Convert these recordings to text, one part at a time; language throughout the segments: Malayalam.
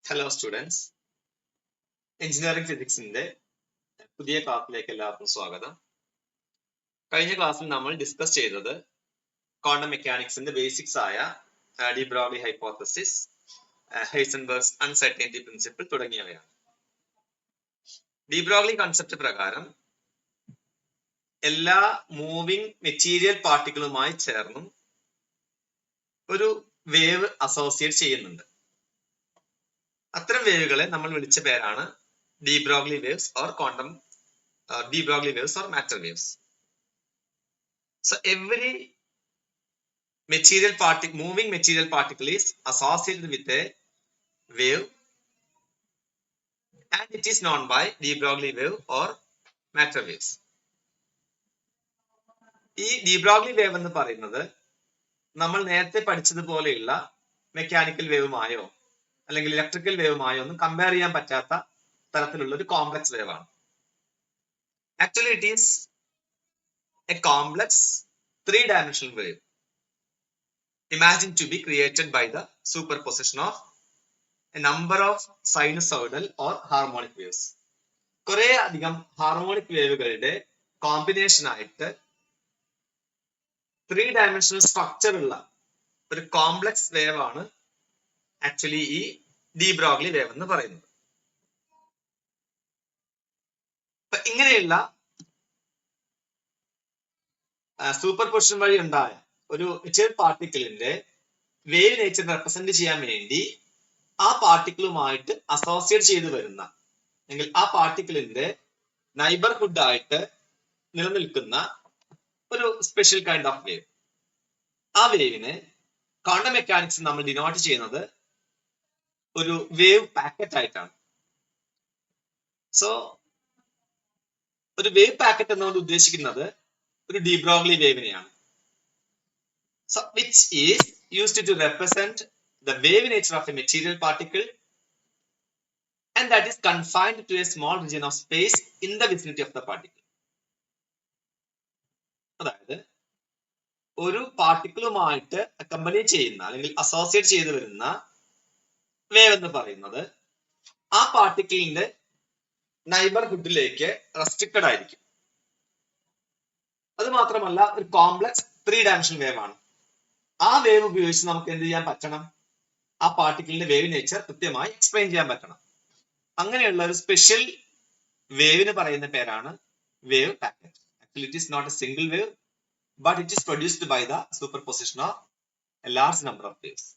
ഹലോ സ്റ്റുഡൻസ്, എഞ്ചിനീയറിംഗ് ഫിസിക്സിന്റെ പുതിയ ക്ലാസ്സിലേക്ക് എല്ലാവർക്കും സ്വാഗതം. കഴിഞ്ഞ ക്ലാസ്സിൽ നമ്മൾ ഡിസ്കസ് ചെയ്തത് ക്വാണ്ടം മെക്കാനിക്സിന്റെ ബേസിക്സ് ആയ de Broglie hypothesis, Heisenberg's uncertainty principle തുടങ്ങിയവയാണ്. ഡി ബ്രോഗ്ലി കൺസെപ്റ്റ് പ്രകാരം എല്ലാ മൂവിംഗ് മെറ്റീരിയൽ പാർട്ടിക്കിളുമായി ചേർന്നും ഒരു വേവ് അസോസിയേറ്റ് ചെയ്യുന്നുണ്ട്. അത്തരം വേവുകളെ നമ്മൾ വിളിച്ച പേരാണ് de Broglie waves or quantum de Broglie waves or matter waves. So every moving material particle is associated with a wave and it is known by de Broglie wave or matter waves. ഈ de Broglie wave എന്ന് പറയുന്നത് നമ്മൾ നേരത്തെ പഠിച്ചതുപോലെയുള്ള മെക്കാനിക്കൽ വേവുമായോ അല്ലെങ്കിൽ ഇലക്ട്രിക്കൽ വേവുമായോ ഒന്നും കമ്പയർ ചെയ്യാൻ പറ്റാത്ത തരത്തിലുള്ള ഒരു കോംപ്ലക്സ് വേവ് ആണ്. Actually it is A complex 3-dimensional wave imagined to be created by the superposition of a number of sinusoidal or harmonic waves. കുറെ അധികം ഹാർമോണിക് വേവുകളുടെ കോമ്പിനേഷൻ ആയിട്ട് 3-dimensional സ്ട്രക്ചർ ഉള്ള ഒരു കോംപ്ലക്സ് വേവ് ആണ് ആക്ച്വലി ഈ de Broglie വേവ് എന്ന് പറയുന്നത്. ഇങ്ങനെയുള്ള സൂപ്പർ പൊസിഷൻ വഴി ഉണ്ടായ ഒരു മെറ്റീരിയൽ പാർട്ടിക്കിളിന്റെ വേവ് നേച്ചർ റെപ്രസെന്റ് ചെയ്യാൻ വേണ്ടി ആ പാർട്ടിക്കിളുമായിട്ട് അസോസിയേറ്റ് ചെയ്തു വരുന്ന അല്ലെങ്കിൽ ആ പാർട്ടിക്കിളിന്റെ നൈബർഹുഡ് ആയിട്ട് നിലനിൽക്കുന്ന ഒരു സ്പെഷ്യൽ കൈൻഡ് ഓഫ് വേവ്, ആ വേവിനെ ക്വാണ്ടം മെക്കാനിക്സ് നമ്മൾ ഡിനോട്ട് ചെയ്യുന്നത് ഒരു വേവ് പാക്കറ്റ് ആയിട്ടാണ്. സോ ഒരു വേവ് പാക്കറ്റ് എന്നുകൊണ്ട് ഉദ്ദേശിക്കുന്നത് ഒരു de Broglie വേവിനെയാണ്. So which is used to represent the wave nature of a material particle and that is confined to a small region of space in the vicinity of the particle. അതായത് ഒരു പാർട്ടിക്കിളുമായിട്ട് അക്കമ്പനി ചെയ്യുന്ന അല്ലെങ്കിൽ അസോസിയേറ്റ് ചെയ്തു വരുന്ന വേവ് എന്ന് പറയുന്നത് ആ പാർട്ടിക്കിളിന്റെ നൈബർഹുഡിലേക്ക് റെസ്ട്രിക്റ്റഡ് ആയിരിക്കും. അത് മാത്രമല്ല ഒരു കോംപ്ലക്സ് 3-dimensional വേവ് ആണ്. ആ വേവ് ഉപയോഗിച്ച് നമുക്ക് എന്ത് ചെയ്യാൻ പറ്റണം? ആ പാർട്ടിക്കിളിന്റെ വേവ് നേച്ചർ കൃത്യമായി എക്സ്പ്ലെയിൻ ചെയ്യാൻ പറ്റണം. അങ്ങനെയുള്ള ഒരു സ്പെഷ്യൽ വേവിന് പറയുന്ന പേരാണ് wave packet. Actually it is not a single wave but it is produced by the superposition of a large number of waves.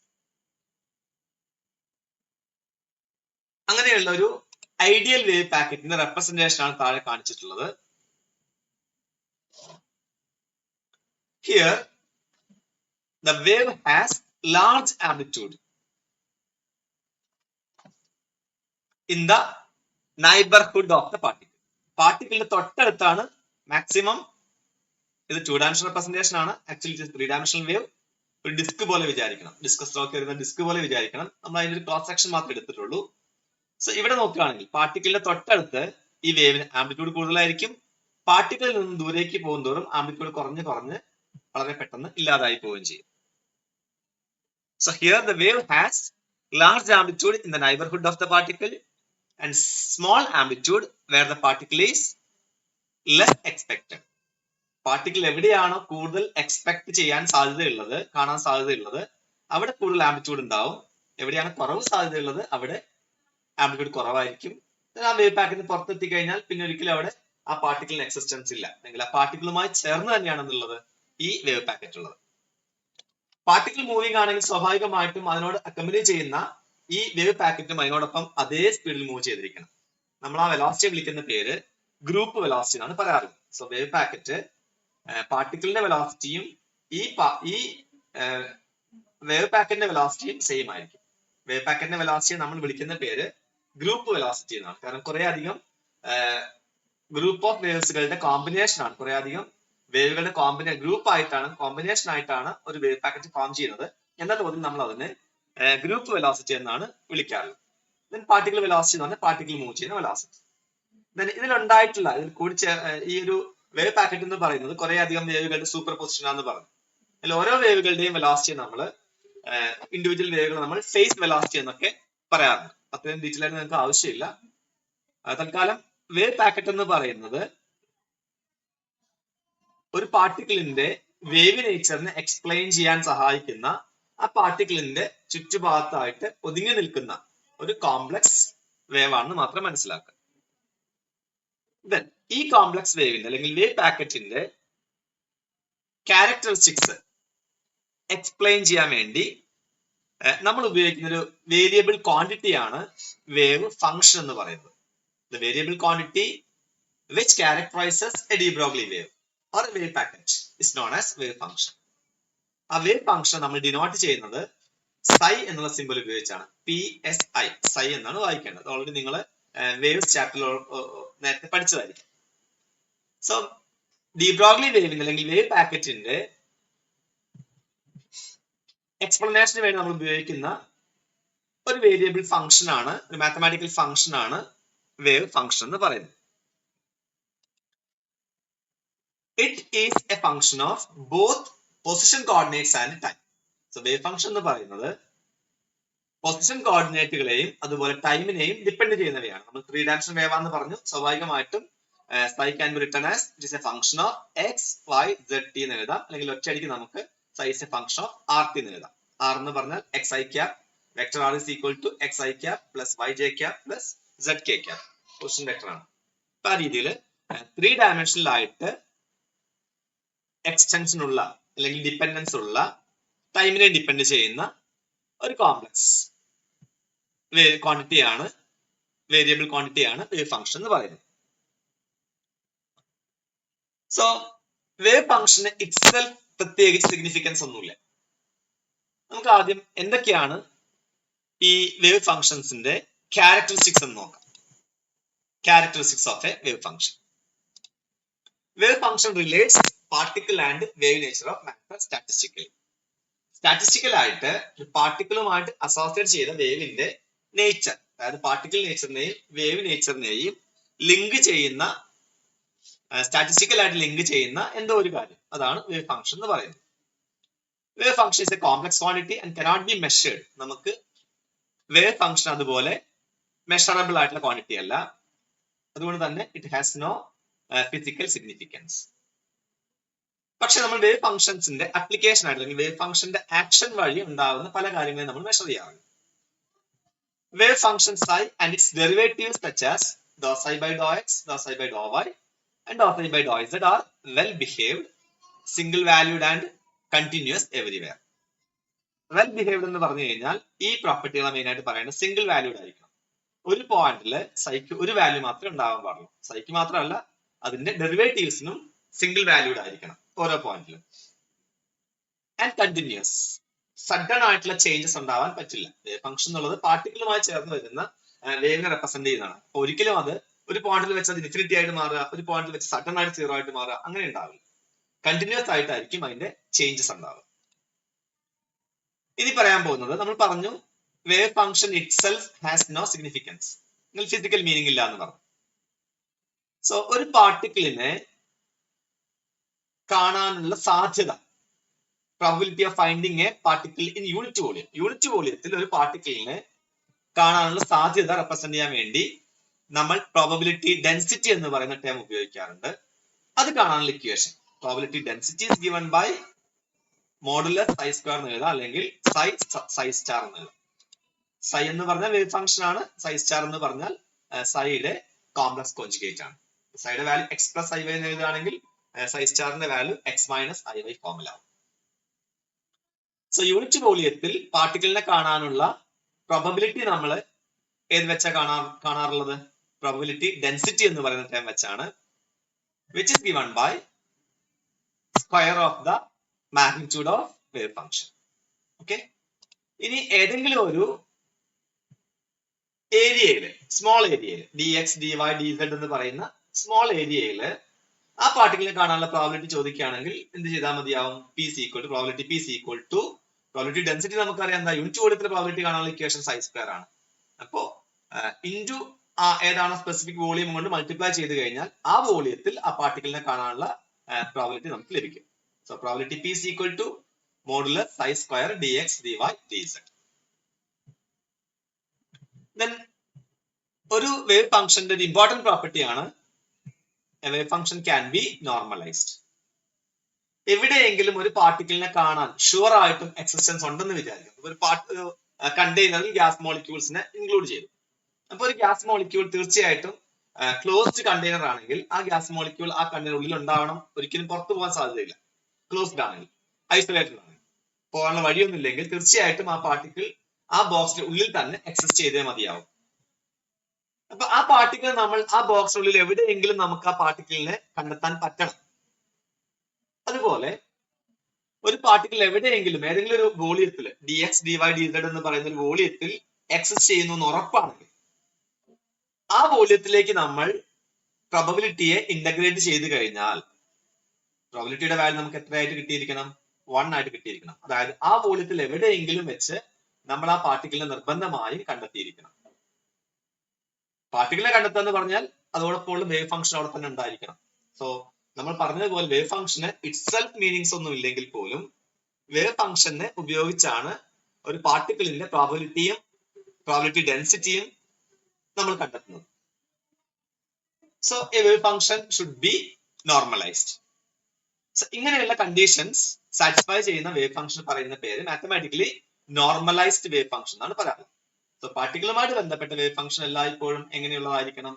അങ്ങനെയുള്ള ഒരു ഐഡിയൽ വേവ് പാക്കറ്റിന്റെ റെപ്രസെന്റേഷൻ ആണ് താഴെ കാണിച്ചിട്ടുള്ളത്. Here the wave has large amplitude in the neighborhood of the particle. പാർട്ടിക്കിളിന്റെ തൊട്ടടുത്താണ് മാക്സിമം. ഇത് 2-dimensional representation ആണ്. ആക്ച്വലി ഇത് 3-dimensional വേവ്. ഒരു ഡിസ്ക് പോലെ വിചാരിക്കണം, ഡിസ്ക് സ്ട്രോക്ക് വരുന്ന ഡിസ്ക് പോലെ വിചാരിക്കണം. നമ്മൾ അതിന്റെ ഒരു ക്രോസ് സെക്ഷൻ മാത്രമേ എടുത്തിട്ടുള്ളൂ. സോ ഇവിടെ നോക്കുകയാണെങ്കിൽ പാർട്ടിക്കിളിന്റെ തൊട്ടടുത്ത് ഈ വേവിന് ആംപ്ലിറ്റ്യൂഡ് കൂടുതലായിരിക്കും. പാർട്ടിക്കിളിൽ നിന്ന് ദൂരേക്ക് പോകുന്തോറും ആംപ്ലിറ്റ്യൂഡ് കുറഞ്ഞ് വളരെ പെട്ടെന്ന് ഇല്ലാതായി പോവുകയും ചെയ്യും. So here the wave has large amplitude in the neighborhood of the particle and small amplitude where the particle is less expected. Particle എവിടെയാണോ കൂടുതൽ എക്സ്പെക്ട് ചെയ്യാൻ സാധ്യതയുള്ളത്, കാണാൻ സാധ്യതയുള്ളത്, അവിടെ കൂടുതൽ ആംപ്ലിറ്റ്യൂഡ് ഉണ്ടാവും. എവിടെയാണ് കുറവ് സാധ്യതയുള്ളത് അവിടെ ആംപ്ലിറ്റ്യൂഡ് കുറവായിരിക്കും. ആ വേവ് പാക്കറ്റിന് പുറത്തെത്തി കഴിഞ്ഞാൽ പിന്നെ ഒരിക്കലും അവിടെ ആ പാർട്ടിക്കിളിന് എക്സിസ്റ്റൻസ് ഇല്ല, അല്ലെങ്കിൽ ആ പാർട്ടിക്കിളുമായി ചേർന്ന് തന്നെയാണെന്നുള്ളത് ഈ വേവ് പാക്കറ്റ് ഉള്ളത്. പാർട്ടിക്കിൾ മൂവിംഗ് ആണെങ്കിൽ സ്വാഭാവികമായിട്ടും അതിനോട് അക്കമ്പനി ചെയ്യുന്ന ഈ വേവ് പാക്കറ്റും അതിനോടൊപ്പം അതേ സ്പീഡിൽ മൂവ് ചെയ്തിരിക്കണം. നമ്മൾ ആ വെലോസിറ്റി വിളിക്കുന്ന പേര് ഗ്രൂപ്പ് വെലോസിറ്റി എന്നാണ് പറയാറുള്ളത്. സോ വേവ് പാക്കറ്റ് പാർട്ടിക്കിളിന്റെ വെലോസിറ്റിയും ഈ വേവ് പാക്കറ്റിന്റെ വെലോസിറ്റിയും സെയിം ആയിരിക്കും. വേവ് പാക്കറ്റിന്റെ വെലോസിറ്റി നമ്മൾ വിളിക്കുന്ന പേര് ഗ്രൂപ്പ് വെലോസിറ്റി എന്നാണ്. കാരണം കുറെ അധികം ഗ്രൂപ്പ് ഓഫ് വേവ്സുകളുടെ കോമ്പിനേഷൻ ആണ്, കുറെ അധികം വേവുകളുടെ കോമ്പിനേഷൻ ആയിട്ടാണ് ഒരു വേവ് പാക്കറ്റ് ഫോം ചെയ്യുന്നത്. എന്ന തോതിൽ നമ്മൾ അതിനെ ഗ്രൂപ്പ് വെലോസിറ്റി എന്നാണ് വിളിക്കാറുള്ളത്. ദെൻ പാർട്ടിക്കിൾ വെലോസിറ്റി എന്ന് പറഞ്ഞാൽ പാർട്ടിക്കിൾ മൂവ് ചെയ്യുന്ന വെലോസിറ്റി. ദെൻ ഇതിലുണ്ടായിട്ടുള്ള ഈ ഒരു വേവ് പാക്കറ്റ് എന്ന് പറയുന്നത് കുറെ അധികം വേവുകളുടെ സൂപ്പർ പൊസിഷൻ ആണെന്ന് പറഞ്ഞു. അതിൽ ഓരോ വേവുകളുടെയും വെലോസിറ്റി നമ്മൾ ഇൻഡിവിജ്വൽ വേവുകൾ നമ്മൾ ഫേസ് വെലോസിറ്റി എന്നൊക്കെ പറയാറുണ്ട്. അത്രയും ഡീറ്റെയിൽ ആയിട്ട് നിങ്ങൾക്ക് ആവശ്യമില്ല. തൽക്കാലം വേവ് പാക്കറ്റ് എന്ന് പറയുന്നത് ഒരു പാർട്ടിക്കിളിന്റെ വേവ് നേച്ചറിനെ എക്സ്പ്ലെയിൻ ചെയ്യാൻ സഹായിക്കുന്ന ആ പാർട്ടിക്കിളിന്റെ ചുറ്റുഭാഗത്തായിട്ട് ഒതുങ്ങി നിൽക്കുന്ന ഒരു കോംപ്ലക്സ് വേവ് ആണെന്ന് മാത്രം മനസ്സിലാക്കുക. ദെൻ ഈ കോംപ്ലക്സ് വേവിന്റെ അല്ലെങ്കിൽ വേവ് പാക്കറ്റിന്റെ ക്യാരക്ടറിസ്റ്റിക്സ് എക്സ്പ്ലെയിൻ ചെയ്യാൻ വേണ്ടി നമ്മൾ ഉപയോഗിക്കുന്ന ഒരു വേരിയബിൾ ക്വാണ്ടിറ്റി ആണ് വേവ് ഫംഗ്ഷൻ എന്ന് പറയുന്നത്. The variable quantity which characterizes a de Broglie wave or a wave packet is known as wave function. ആ വേവ് ഫംഗ്ഷൻ നമ്മൾ ഡിനോട്ട് ചെയ്യുന്നത് psi എന്നുള്ള സിമ്പിൾ ഉപയോഗിച്ചാണ്. PSI psi എന്നാണ് വായിക്കേണ്ടത്. ഓൾറെഡി നിങ്ങൾ വേവ്സ് ചാപ്റ്ററിൽ നേരത്തെ പഠിച്ചതായിരിക്കും. സോ de Broglie വേവിന്റെ അല്ലെങ്കിൽ വേവ് പാക്കറ്റിന്റെ എക്സ്പ്ലനേഷന് വേണ്ടി നമ്മൾ ഉപയോഗിക്കുന്ന ഒരു വേരിയബിൾ ഫംഗ്ഷൻ ആണ്, ഒരു മാത്തമാറ്റിക്കൽ ഫംഗ്ഷൻ ആണ് വേവ് ഫംഗ്ഷൻ എന്ന് പറയുന്നത്. It is a function of both position coordinates and time. So wave function എന്ന് പറയുന്നത് പൊസിഷൻ കോർഡിനേറ്റുകളെയും അതുപോലെ ടൈമിനെയും ഡിപ്പെൻഡ് ചെയ്യുന്നവയാണ്. നമ്മൾ 3 dimensional വേവ് ആണെന്ന് പറഞ്ഞു. സ്വാഭാവികമായിട്ടും psi can be written as it is a function of x, y, z, t എന്ന് എഴുതാം. അല്ലെങ്കിൽ ഒറ്റയടിക്ക് നമുക്ക് psi is a function of rt എന്ന് എഴുതാം. r എന്ന് പറഞ്ഞാൽ xi cap, vector r is equal to xi cap plus yj cap plus zk cap. Position vector ആണ്. അപ്പൊ ആ രീതിയിൽ 3 dimensional ആയിട്ട് എക്സ്റ്റൻഷൻ ഉള്ള അല്ലെങ്കിൽ ഡിപ്പെൻഡൻസ് ഉള്ള ടൈമിനെ ഡിപ്പെൻഡ് ചെയ്യുന്ന ഒരു കോംപ്ലക്സ് ക്വാണ്ടിറ്റി ആണ്, വേരിയബിൾ ക്വാണ്ടിറ്റി ആണ് വേവ് ഫംഗ്ഷൻ എന്ന് പറയുന്നത്. സോ വേവ് ഫംഗ്ഷന് ഇറ്റ്സെൽഫ് പ്രത്യേകിച്ച് സിഗ്നിഫിക്കൻസ് ഒന്നുമില്ല. നമുക്ക് ആദ്യം എന്തൊക്കെയാണ് ഈ വേവ് ഫംഗ്ഷൻസിന്റെ ക്യാരക്ടറിസ്റ്റിക്സ് എന്ന് നോക്കാം. Characteristics of a wave function. Wave function relates particle and wave nature of matter statistically. Statistical ആയിട്ട് ഒരു പാർട്ടിക്കിളുമായിട്ട് അസോസിയേറ്റ് ചെയ്ത വേവിന്റെ നേച്ചർ, അതായത് പാർട്ടിക്കിൾ നേച്ചറിനെയും വേവ് നേച്ചറിനെയും ലിങ്ക് ചെയ്യുന്ന, സ്റ്റാറ്റിസ്റ്റിക്കൽ ആയിട്ട് ലിങ്ക് ചെയ്യുന്ന എന്തോ ഒരു കാര്യം, അതാണ് വേവ് ഫംഗ്ഷൻ എന്ന് പറയുന്നത്. Wave function is a complex quantity and cannot be measured. നമുക്ക് വേവ് ഫംഗ്ഷൻ അതുപോലെ മെഷറബിൾ ആയിട്ടുള്ള ക്വാണ്ടിറ്റി അല്ല. അതുകൊണ്ട് തന്നെ it has no physical significance. പക്ഷെ നമ്മൾ വേവ് ഫംഗ്ഷൻസിന്റെ അപ്ലിക്കേഷൻ ആയിട്ട് അല്ലെങ്കിൽ വേവ് ഫംഗ്ഷന്റെ ആക്ഷൻ വഴി ഉണ്ടാകുന്ന പല കാര്യങ്ങളെയും നമ്മൾ മെഷർ ചെയ്യാറുണ്ട്. Wave function psi and its derivatives such as dou psi by dou x, dou psi by dou y and dou psi by dou z are well behaved, single valued and continuous everywhere. Well behaved എന്ന് പറഞ്ഞു കഴിഞ്ഞാൽ ഈ പ്രോപ്പർട്ടികളെ മെയിൻ ആയിട്ട് പറയുന്നത് സിംഗിൾ വാല്യൂഡ് ആയിരിക്കണം. ഒരു പോയിന്റില് സൈക്ക് ഒരു വാല്യൂ മാത്രമേ ഉണ്ടാവാൻ പാടുള്ളൂ. സൈക്ക് മാത്രമല്ല, അതിന്റെ ഡെറിവേറ്റീവ്സിനും സിംഗിൾ വാല്യൂഡ് ആയിരിക്കണം ഓരോ പോയിന്റിലും. ആൻഡ് കണ്ടിന്യൂസ്, സഡൻ ആയിട്ടുള്ള ചേഞ്ചസ് ഉണ്ടാവാൻ പറ്റില്ല. വേവ് ഫംഗ്ഷൻ എന്നുള്ളത് പാർട്ടിക്കിളുമായി ചേർന്ന് വരുന്ന വേവിനെ റെപ്രസെന്റ് ചെയ്യുന്നതാണ്. അപ്പൊ ഒരിക്കലും അത് ഒരു പോയിന്റിൽ വെച്ച് അത് ഇൻഫിനിറ്റി ആയിട്ട് മാറുക, ഒരു പോയിന്റിൽ വെച്ച് സഡൻ ആയിട്ട് 0 ആയിട്ട് മാറുക, അങ്ങനെ ഉണ്ടാവില്ല. കണ്ടിന്യൂസ് ആയിട്ടായിരിക്കും അതിന്റെ ചേഞ്ചസ് ഉണ്ടാവുക. ഇനി പറയാൻ പോകുന്നത്, നമ്മൾ പറഞ്ഞു wave function itself has no significance, physical meaning ഇല്ല എന്ന് പറഞ്ഞു. സോ ഒരു പാർട്ടിക്കിളിനെ കാണാനുള്ള സാധ്യത, probability of finding a particle in unit volume, unit വോളിയത്തിൽ ഒരു പാർട്ടിക്കിളിനെ കാണാനുള്ള സാധ്യത റെപ്രസെന്റ് ചെയ്യാൻ വേണ്ടി നമ്മൾ പ്രോബബിലിറ്റി ഡെൻസിറ്റി എന്ന് പറയുന്ന ടേം ഉപയോഗിക്കാറുണ്ട്. അത് കാണാനുള്ള equation probability density is given by modulus psi square എന്ന് എഴുതാം, അല്ലെങ്കിൽ psi സ്റ്റാർ എന്ന് എഴുതാം. psi എന്ന് പറഞ്ഞാൽ വേവ് ഫംഗ്ഷൻ ആണ്, psi സ്റ്റാർ എന്ന് പറഞ്ഞാൽ psiയുടെ കോംപ്ലക്സ് കോഞ്ചുഗേറ്റ് ആണ്. psiയുടെ വാല്യൂ x പ്ലസ് iy എന്ന് എഴുതുകയാണെങ്കിൽ psi സ്റ്റാറിന്റെ വാല്യൂ x മൈനസ് iy ഫോമിൽ ആവും. സോ യൂണിറ്റ് വോളിയത്തിൽ പാർട്ടിക്കിളിനെ കാണാനുള്ള പ്രോബബിലിറ്റി നമ്മൾ ഏത് വെച്ചാ കാണാറുള്ളത്? പ്രോബബിലിറ്റി ഡെൻസിറ്റി എന്ന് പറയുന്ന ടേം വെച്ചാണ്, which is given by square of the magnitude of wave function. Okay, ഇനി ഏതെങ്കിലും ഒരു ഏരിയയില്, സ്മോൾ ഏരിയയില് dx dy dz എന്ന് പറയുന്ന സ്മോൾ ഏരിയയില് ആ പാർട്ടിക്കിളിനെ കാണാനുള്ള പ്രോബബിലിറ്റി ചോദിക്കുകയാണെങ്കിൽ എന്ത് ചെയ്താൽ മതിയാവും? p is equal to probability p is equal to probability density നമുക്കറിയാം എന്താ, യൂണിറ്റ് വോളിയത്തിലെ പ്രോബബിലിറ്റി കാണാനുള്ള ഇക്വേഷൻ psi സ്ക്വയർ ആണ്. അപ്പോ ഇൻറ്റു ഏതാണ് സ്പെസിഫിക് വോളിയം കൊണ്ട് മൾട്ടിപ്ലൈ ചെയ്ത് കഴിഞ്ഞാൽ ആ വോളിയത്തിൽ ആ പാർട്ടിക്കിളിനെ കാണാനുള്ള പ്രോബബിലിറ്റി നമുക്ക് ലഭിക്കും. So probability p is equal to modulus psi square dx dy dz. Then ഒരു വേവ് ഫംഗ്ഷന്റെ ഒരു ഇമ്പോർട്ടന്റ് പ്രോപ്പർട്ടി ആണ് A wave function can be normalised. എവിടെയെങ്കിലും ഒരു പാർട്ടിക്കിളിനെ കാണാൻ ഷുവർ ആയിട്ടും എക്സിസ്റ്റൻസ് ഉണ്ടെന്ന് വിചാരിക്കും. ഒരു കണ്ടെയ്നറിൽ ഗ്യാസ് മോളിക്യൂൾസിനെ ഇൻക്ലൂഡ് ചെയ്തു. അപ്പൊ ഒരു ഗ്യാസ് മോളിക്യൂൾ തീർച്ചയായിട്ടും ക്ലോസ്ഡ് കണ്ടെയ്നർ ആണെങ്കിൽ ആ ഗ്യാസ് മോളിക്യൂൾ ആ കണ്ടെയ്നർ ഉള്ളിൽ ഉണ്ടാവണം, ഒരിക്കലും പുറത്തു പോകാൻ സാധ്യതയില്ല. ക്ലോസ്ഡ് ആണെങ്കിൽ, ഐസൊലേറ്റഡ് ആണെങ്കിൽ, പോകാനുള്ള വഴിയൊന്നുമില്ലെങ്കിൽ തീർച്ചയായിട്ടും ആ പാർട്ടിക്കിൾ ആ ബോക്സിന്റെ ഉള്ളിൽ തന്നെ എക്സിസ്റ്റ് ചെയ്തേ മതിയാവും. അപ്പൊ ആ പാർട്ടിക്കിൾ നമ്മൾ ആ ബോക്സിനുള്ളിൽ എവിടെയെങ്കിലും നമുക്ക് ആ പാർട്ടിക്കിളിനെ കണ്ടെത്താൻ പറ്റണം. അതുപോലെ ഒരു പാർട്ടിക്കിൾ എവിടെയെങ്കിലും ഏതെങ്കിലും ഒരു വോളിയത്തിൽ dx dy dz എന്ന് പറയുന്ന ഒരു വോളിയത്തിൽ എക്സിസ്റ്റ് ചെയ്യുന്നു എന്ന് ഉറപ്പാണെങ്കിൽ ആ വോളിയത്തിലേക്ക് നമ്മൾ പ്രോബബിലിറ്റിയെ ഇന്റഗ്രേറ്റ് ചെയ്ത് കഴിഞ്ഞാൽ പ്രോബബിലിറ്റിയുടെ വാല്യൂ നമുക്ക് എത്രയായിട്ട് കിട്ടിയിരിക്കണം? 1 ആയിട്ട് കിട്ടിയിരിക്കണം. അതായത് ആ വോളിയത്തിൽ എവിടെയെങ്കിലും വെച്ച് നമ്മൾ ആ പാർട്ടിക്കിളിനെ നിർബന്ധമായും കണ്ടെത്തിയിരിക്കണം. പാർട്ടിക്കിളിനെ കണ്ടെത്തുക എന്ന് പറഞ്ഞാൽ അതോടൊപ്പം വേവ് ഫംഗ്ഷൻ അവിടെ തന്നെ ഉണ്ടായിരിക്കണം. സോ നമ്മൾ പറഞ്ഞതുപോലെ വേവ് ഫംഗ്ഷന് ഇറ്റ്സെൽഫ് മീനിങ്സ് ഒന്നും ഇല്ലെങ്കിൽ പോലും വേവ് ഫംഗ്ഷനെ ഉപയോഗിച്ചാണ് ഒരു പാർട്ടിക്കിളിന്റെ പ്രോബബിലിറ്റി ഡെൻസിറ്റിയും നമ്മൾ കണ്ടെത്തുന്നത്. So A wave function should be normalised. ഇങ്ങനെയുള്ള കണ്ടീഷൻസ് സാറ്റിസ്ഫൈ ചെയ്യുന്ന വേവ് ഫംഗ്ഷൻ പറയുന്ന പേര് മാത്തമാറ്റിക്കലി നോർമലൈസ്ഡ് വേവ് ഫംഗ്ഷൻ എന്നാണ് പറയാറുള്ളത്. സോ പാർട്ടിക്കിളുമായിട്ട് ബന്ധപ്പെട്ട വേവ് ഫംഗ്ഷൻ എല്ലായ്പ്പോഴും എങ്ങനെയുള്ളതായിരിക്കണം?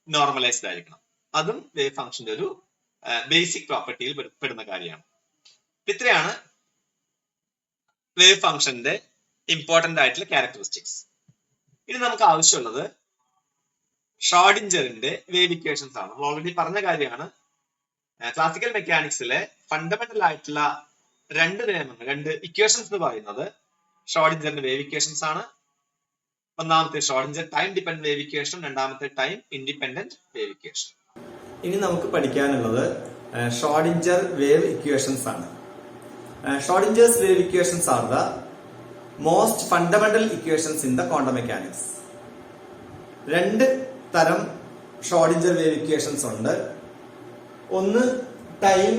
നോർമലൈസ്ഡ് ആയിരിക്കണം. അതും വേവ് ഫംഗ്ഷന്റെ ഒരു ബേസിക് പ്രോപ്പർട്ടിയിൽ പെടുന്ന കാര്യമാണ്. ഇത്രയാണ് വേവ് ഫംഗ്ഷന്റെ ഇമ്പോർട്ടന്റ് ആയിട്ടുള്ള ക്യാരക്ടറിസ്റ്റിക്സ്. ഇനി നമുക്ക് ആവശ്യമുള്ളത് ഷ്രോഡിഞ്ചറിന്റെ വേവ് ഇക്വേഷൻസ് ആണ്. നമ്മൾ ഓൾറെഡി പറഞ്ഞ കാര്യമാണ്. ക്ലാസിക്കൽ മെക്കാനിക്സിലെ ഫണ്ടമെന്റൽ ആയിട്ടുള്ള രണ്ട് ഇക്വേഷൻസ് എന്ന് പറയുന്നത് ഷ്രോഡിഞ്ചറിന്റെ വേവ് ഇക്വേഷൻസ് ആണ്. ഒന്നാമത്തെ Schrodinger time dependent wave equation, രണ്ടാമത്തെ ടൈം ഇൻഡിപെൻഡന്റ് വേവ് ഇക്വേഷൻ. ഇനി നമുക്ക് പഠിക്കാനുള്ളത് ഷ്രോഡിഞ്ചർ വേവ് ഇക്വേഷൻസ് ആണ്. Schrodinger's wave equations are the most fundamental equations in the quantum mechanics. രണ്ട് തരം ഷ്രോഡിഞ്ചർ വേവ് ഇക്വേഷൻസ് ഉണ്ട്. ഒന്ന് time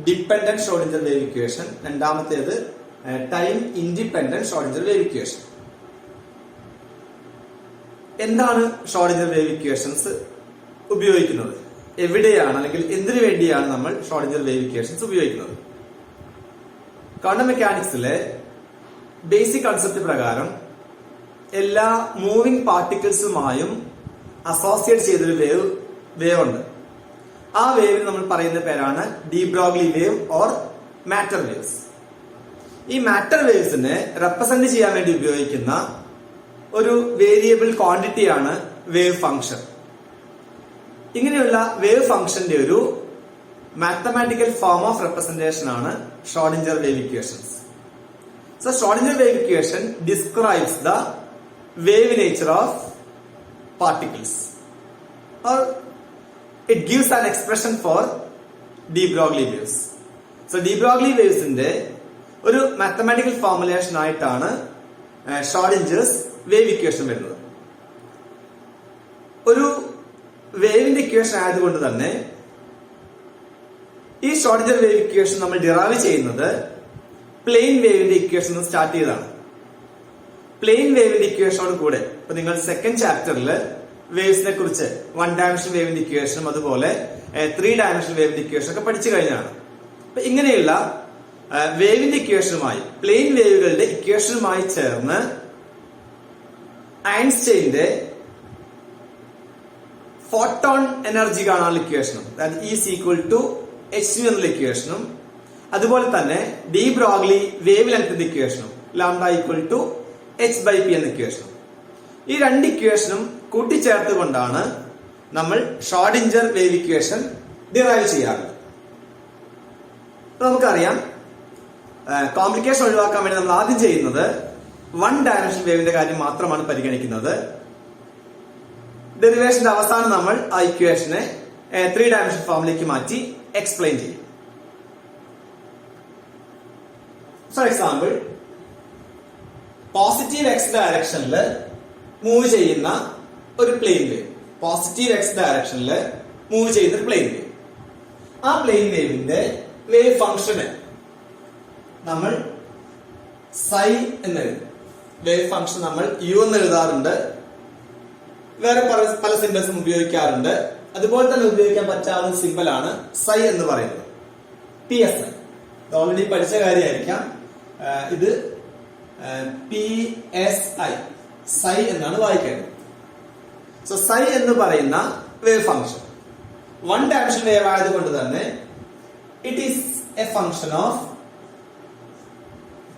dependent Schrodinger wave equation, രണ്ടാമത്തേത് time independent Schrodinger wave equation. എന്താണ് ഷ്രോഡിഞ്ചർ വേവ് ഇക്വേഷൻസ് ഉപയോഗിക്കുന്നത്? എവിടെയാണ് അല്ലെങ്കിൽ എന്തിനു വേണ്ടിയാണ് നമ്മൾ ഷ്രോഡിഞ്ചർ വേവ് ഇക്വേഷൻസ് ഉപയോഗിക്കുന്നത്? ക്വാണ്ടം മെക്കാനിക്സിലെ ബേസിക് കൺസെപ്റ്റ് പ്രകാരം എല്ലാ മൂവിംഗ് പാർട്ടിക്കിൾസുമായും അസോസിയേറ്റ് ചെയ്തൊരു വേവ് ഉണ്ട്. ആ വേവിന് നമ്മൾ പറയുന്ന പേരാണ് D Broglie wave or matter waves. ഈ മാറ്റർ വേവ്സിനെ റെപ്രസെന്റ് ചെയ്യാൻ വേണ്ടി ഉപയോഗിക്കുന്ന ഒരു വേരിയബിൾ ക്വാണ്ടിറ്റിയാണ് വേവ് ഫംഗ്ഷൻ. ഇങ്ങനെയുള്ള വേവ് ഫംഗ്ഷന്റെ ഒരു മാത്തമാറ്റിക്കൽ ഫോം ഓഫ് റെപ്രസെന്റേഷൻ ആണ് Schrödinger wave equations. So Schrödinger wave equation describes the wave nature of particles or it gives an expression for de Broglie waves. So de Broglie waves ന്റെ ഒരു മാത്തമാറ്റിക്കൽ ഫോർമുലേഷൻ ആയിട്ടാണ് ഷ്രോഡിഞ്ചേഴ്സ് വേവ് ഇക്വേഷൻ വരുന്നത്. ഒരു വേവിന്റെ ഇക്വേഷൻ ആയതുകൊണ്ട് തന്നെ ഈ ഷ്രോഡിഞ്ചർ വേവ് ഇക്വേഷൻ നമ്മൾ ഡിറൈവ് ചെയ്യുന്നത് പ്ലെയിൻ വേവിന്റെ ഇക്വേഷൻ സ്റ്റാർട്ട് ചെയ്തതാണ്. പ്ലെയിൻ വേവിന്റെ ഇക്വേഷനോട് കൂടെ ഇപ്പൊ നിങ്ങൾ സെക്കൻഡ് ചാപ്റ്ററിൽ വേവ്സിനെ കുറിച്ച് 1 ഡയമെൻഷണൽ വേവിന്റെ ഇക്വേഷനും അതുപോലെ 3 ഡയമെൻഷണൽ വേവിന്റെ ഇക്വേഷൻ ഒക്കെ പഠിച്ചു കഴിഞ്ഞാണ്. അപ്പൊ ഇങ്ങനെയുള്ള വേവിന്റെ ഇക്വേഷനുമായി പ്ലെയിൻ വേവുകളുടെ ഇക്വേഷനുമായി ചേർന്ന് ഐൻസ്റ്റൈന്റെ ഫോട്ടോൺ എനർജി കാണാനുള്ള ഇക്വേഷനും അതായത് ഈസ് ഈക്വൽ ടു h എന്നുള്ള ഇക്വേഷനും അതുപോലെ തന്നെ ഡി ബ്രോഗ്ലി വേവ് ലെങ്ത്തിന്റെ ഇക്വേഷനും ലാംഡ ഈക്വൽ ടു h/p എന്ന ഇക്വേഷനും, ഈ രണ്ട് ഇക്വേഷനും കൂട്ടിച്ചേർത്തുകൊണ്ടാണ് നമ്മൾ ഷ്രോഡിഞ്ചർ വേവ് ഇക്വേഷൻ ഡിറൈവ് ചെയ്യാറുള്ളത്. നമുക്കറിയാം കോംപ്ലിക്കേഷൻ ഒഴിവാക്കാൻ വേണ്ടി നമ്മൾ ആദ്യം ചെയ്യുന്നത് 1 ഡയമെൻഷൻ വേവിന്റെ കാര്യം മാത്രമാണ് പരിഗണിക്കുന്നത്. ഡെറിവേഷന്റെ അവസാനം നമ്മൾ ആ ഇക്വേഷനെ 3 ഡയമെൻഷൻ ഫോമിലേക്ക് മാറ്റി എക്സ്പ്ലെയിൻ ചെയ്യും. ഫോർ എക്സാമ്പിൾ, പോസിറ്റീവ് എക്സ് ഡയറക്ഷനിൽ മൂവ് ചെയ്യുന്ന ഒരു പ്ലെയിൻ വേവ്, പോസിറ്റീവ് എക്സ് ഡയറക്ഷനിൽ മൂവ് ചെയ്യുന്ന ഒരു പ്ലെയിൻ വേവ്, ആ പ്ലെയിൻ വേവിന്റെ വേവ് ഫംഗ്ഷന് നമ്മൾ സൈ എന്ന് എഴുതും. വേവ് ഫംഗ്ഷൻ നമ്മൾ യു എന്ന് എഴുതാറുണ്ട്, വേറെ പല സിമ്പിൾസും ഉപയോഗിക്കാറുണ്ട്. അതുപോലെ തന്നെ ഉപയോഗിക്കാൻ പറ്റാവുന്ന സിമ്പിൾ ആണ് സൈ എന്ന് പറയുന്നത്. PSI ഓൾറെഡി പഠിച്ച കാര്യമായിരിക്കാം. ഇത് PSI സൈ എന്നാണ് വായിക്കേണ്ടത്. സോ സൈ എന്ന് പറയുന്ന wave function one dimension wave ആയതുകൊണ്ട് തന്നെ it is A function of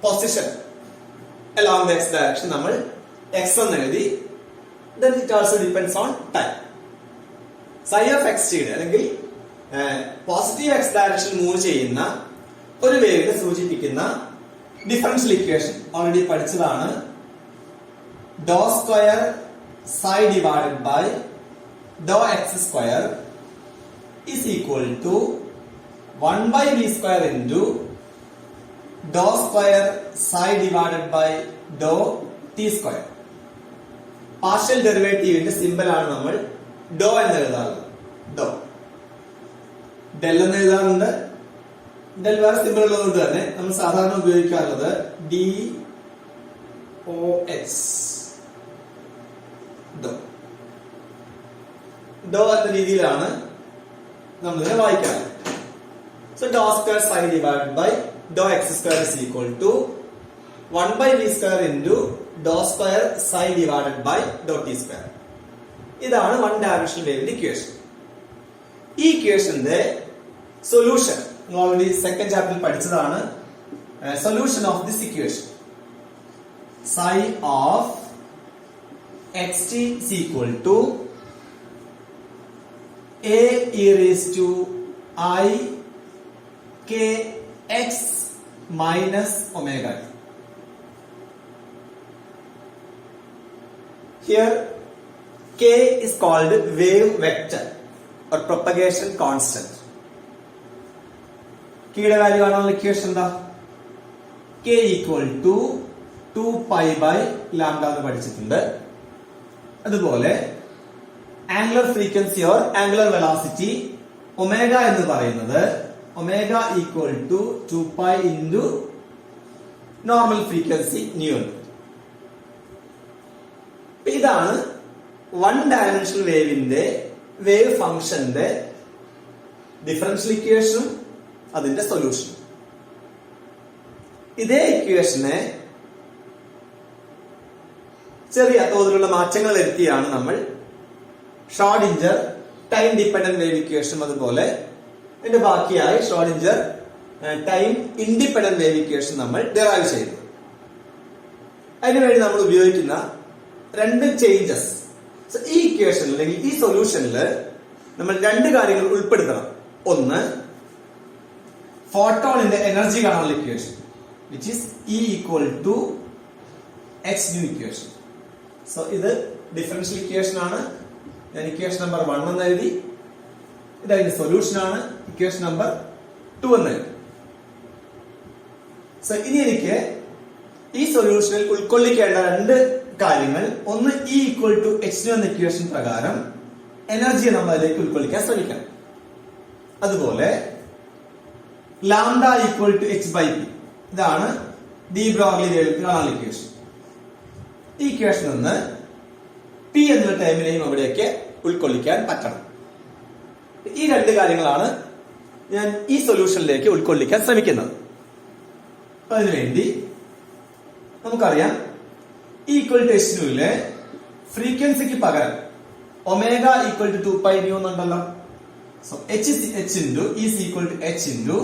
position along the x direction. നമ്മൾ x എന്ന് എഴുതി. then it also depends on time. psi of x അല്ലെങ്കിൽ പോസിറ്റീവ് x ഡയറക്ഷൻ മൂവ് ചെയ്യുന്ന ഒരു വേവിനെ സൂചിപ്പിക്കുന്ന ഡിഫറൻഷ്യൽ ഇക്വേഷൻ ഓൾറെഡി പഠിച്ചതാണ്. ഡോ square psi divided by dou x square is equal to 1 by v square into dou square psi divided by dou t square. Partial ഡെറിവേറ്റീവിന്റെ സിമ്പിൾ ആണ് നമ്മൾ ഡോ എന്ന് എഴുതാറുള്ളത്. ഡോ ഡെൽ എന്ന് എഴുതാറുണ്ട്. ഡെൽ വേറെ സിമ്പിൾ ഉള്ളതുകൊണ്ട് തന്നെ നമ്മൾ സാധാരണ ഉപയോഗിക്കാറുള്ളത് DOH. ഡോ എന്ന രീതിയിലാണ് നമ്മൾ ഇതിനെ വായിക്കാറ്. സോ ഡോ square psi divided by dou x square is equal to 1 by v square into dou square psi divided by dou t square. ഇതാണ് വൺ ഡയമെൻഷണൽ വേവിന്റെ ഇക്വേഷൻ. ഈ ഇക്വേഷന്റെ സൊല്യൂഷൻ ഓൾറെഡി സെക്കൻഡ് ചാപ്റ്ററിൽ പഠിച്ചതാണ്. Solution of this equation psi of xt is equal to a e raised to I k x minus omega t. Here k is called wave vector or propagation constant. k യുടെ വാല്യൂ ആണല്ലോ ഇക്വേഷൻ എന്താ? k equal to 2 pi by lambda എന്ന് പഠിച്ചിട്ടുണ്ട്. അതുപോലെ angular frequency or angular velocity omega എന്ന് പറയുന്നത് omega equal to 2 pi into normal frequency nu. ഇതാണ് വൺ ഡയമെൻഷണൽ വേവിന്റെ വേവ് ഫംഗ്ഷന്റെ ഡിഫറൻഷ്യൽ ഇക്വേഷനും അതിന്റെ സൊല്യൂഷനും. ഇതേ ഇക്വേഷനെ ചെറിയ തോതിലുള്ള മാറ്റങ്ങൾ വരുത്തിയാണ് നമ്മൾ ഷ്രോഡിഞ്ചർ ടൈം ഡിപെൻഡന്റ് വേവ് ഇക്വേഷനും അതുപോലെ ഇതിന്റെ ബാക്കിയായി Schrodinger time independent wave equation നമ്മൾ ഡിറൈവ് ചെയ്തു. അതിനുവേണ്ടി നമ്മൾ ഉപയോഗിക്കുന്ന രണ്ട് ചേഞ്ചസ് ഈ ഇക്വേഷനിൽ അല്ലെങ്കിൽ ഈ സൊല്യൂഷനിൽ നമ്മൾ രണ്ട് കാര്യങ്ങൾ ഉൾപ്പെടുത്തണം. ഒന്ന്, ഫോട്ടോണിന്റെ എനർജി കാണാനുള്ള equation which is E equal to h nu equation. So ഇത് ഡിഫറൻഷ്യൽ ഇക്വേഷൻ ആണ്. ഞാൻ ഇക്വേഷൻ നമ്പർ 1 എന്ന് എഴുതി. ഇത് അതിന്റെ സൊല്യൂഷൻ ആണ്. ഇക്വേഷൻ നമ്പർ 2 എന്ന് എഴുതി. സോ ഇനി എനിക്ക് ഈ സൊല്യൂഷനിൽ ഉൾക്കൊള്ളിക്കേണ്ട രണ്ട് കാര്യങ്ങൾ, ഒന്ന് E equal to h nu എന്ന ഇക്വേഷൻ പ്രകാരം എനർജിയെ നമ്മൾ അതിലേക്ക് ഉൾക്കൊള്ളിക്കാൻ ശ്രമിക്കണം. അതുപോലെ lambda equal to h by p, ഇതാണ് ഡി ബ്രോഗ്ലി കാണാനുള്ള ഇക്വേഷൻ. ഈ ഇക്വേഷൻ നിന്ന് പി എന്ന ടൈമിനെയും അവിടെയൊക്കെ ഉൾക്കൊള്ളിക്കാൻ പറ്റണം. ഈ രണ്ട് കാര്യങ്ങളാണ് ഞാൻ ഈ സൊല്യൂഷനിലേക്ക് ഉൾക്കൊള്ളിക്കാൻ ശ്രമിക്കുന്നത്. അതിനുവേണ്ടി നമുക്കറിയാം ഈക്വൽ ടു h ന്യൂവിലെ ഫ്രീക്വൻസിക്ക് പകരം omega equal to 2 pi nu എന്നുണ്ടല്ലോ. So h into E is equal to h into